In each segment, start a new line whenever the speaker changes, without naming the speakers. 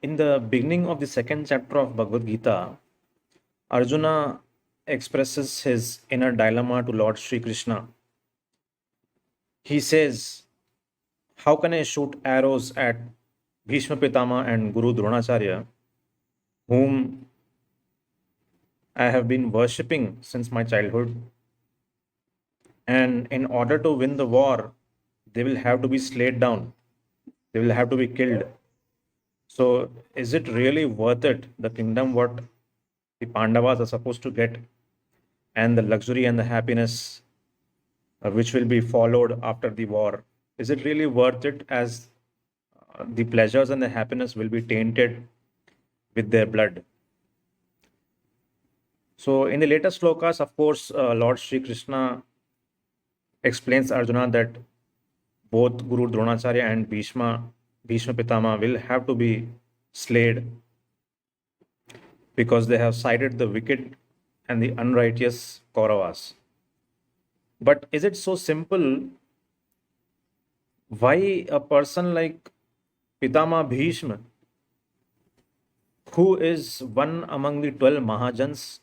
In the beginning of the second chapter of Bhagavad Gita, Arjuna expresses his inner dilemma to Lord Sri Krishna. He says, how can I shoot arrows at Bhishma Pitama and Guru Dronacharya, whom I have been worshipping since my childhood? And in order to win the war, they will have to be slayed down, they will have to be killed. So, is it really worth it, the kingdom what the Pandavas are supposed to get, and the luxury and the happiness which will be followed after the war? Is it really worth it, as the pleasures and the happiness will be tainted with their blood? So, in the later slokas, of course, Lord Sri Krishna explains Arjuna that both Guru Dronacharya and Bhishma Pitama will have to be slayed because they have sided the wicked and the unrighteous Kauravas. But is it so simple? Why a person like Pitama Bhishma, who is one among the 12 Mahajans,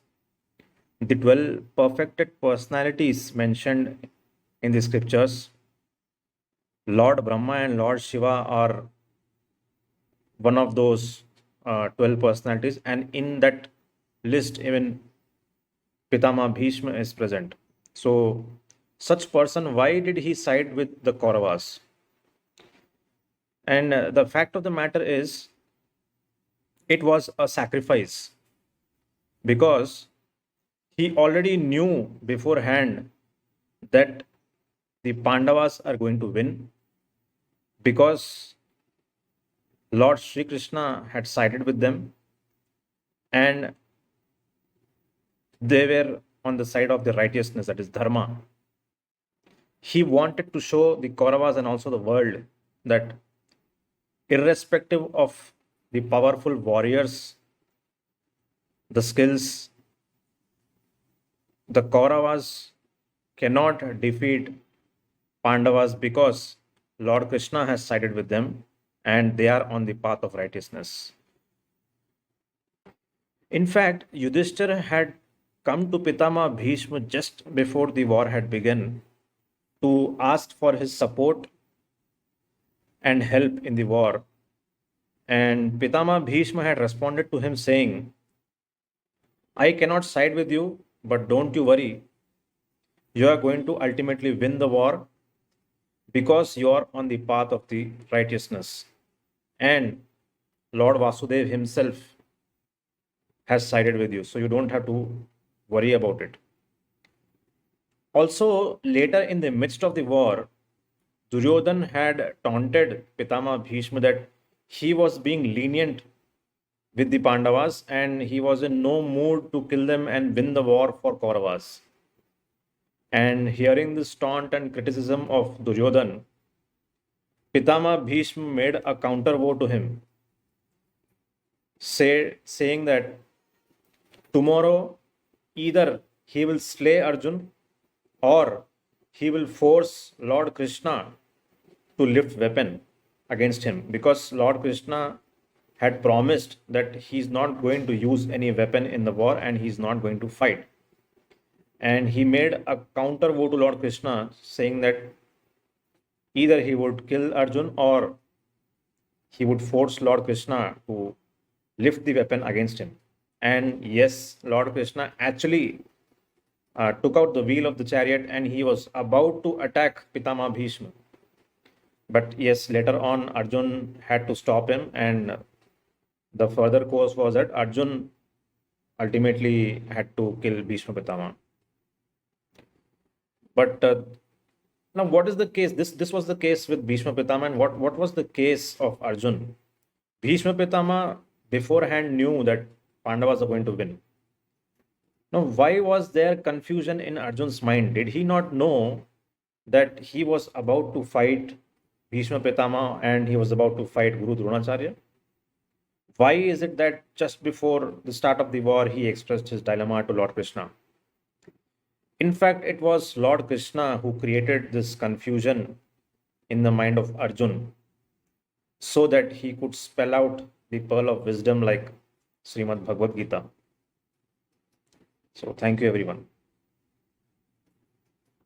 the 12 perfected personalities mentioned in the scriptures, Lord Brahma and Lord Shiva are one of those 12 personalities, and in that list, even Pitama Bhishma is present. So, such person, why did he side with the Kauravas? And the fact of the matter is, it was a sacrifice because he already knew beforehand that the Pandavas are going to win, because Lord Sri Krishna had sided with them and they were on the side of the righteousness, that is Dharma. He wanted to show the Kauravas and also the world that, irrespective of the powerful warriors, the skills, the Kauravas cannot defeat Pandavas because Lord Krishna has sided with them and they are on the path of righteousness. In fact, Yudhishthira had come to Pitama Bhishma just before the war had begun to ask for his support and help in the war. And Pitama Bhishma had responded to him saying, I cannot side with you, but don't you worry. You are going to ultimately win the war because you are on the path of the righteousness. And Lord Vasudev himself has sided with you, so you don't have to worry about it. Also, later in the midst of the war, Duryodhan had taunted Pitama Bhishma that he was being lenient with the Pandavas and he was in no mood to kill them and win the war for Kauravas. And hearing this taunt and criticism of Duryodhan, Pitama Bhishma made a counter vow to him, saying that tomorrow either he will slay Arjun or he will force Lord Krishna to lift weapon against him, because Lord Krishna had promised that he's not going to use any weapon in the war and he's not going to fight. And he made a counter vow to Lord Krishna saying that either he would kill Arjun or he would force Lord Krishna to lift the weapon against him. And yes, Lord Krishna actually took out the wheel of the chariot and he was about to attack Pitama Bhishma. But yes, later on, Arjun had to stop him, and the further course was that Arjun ultimately had to kill Bhishma Pitama. But now, what is the case? This was the case with Bhishma Pitama, and what was the case of Arjun? Bhishma Pitama beforehand knew that Pandavas are going to win. Now, why was there confusion in Arjun's mind? Did he not know that he was about to fight Bhishma Pitama and he was about to fight Guru Dronacharya? Why is it that just before the start of the war he expressed his dilemma to Lord Krishna? In fact, it was Lord Krishna who created this confusion in the mind of Arjun so that he could spell out the pearl of wisdom like Srimad Bhagavad Gita. So thank you everyone.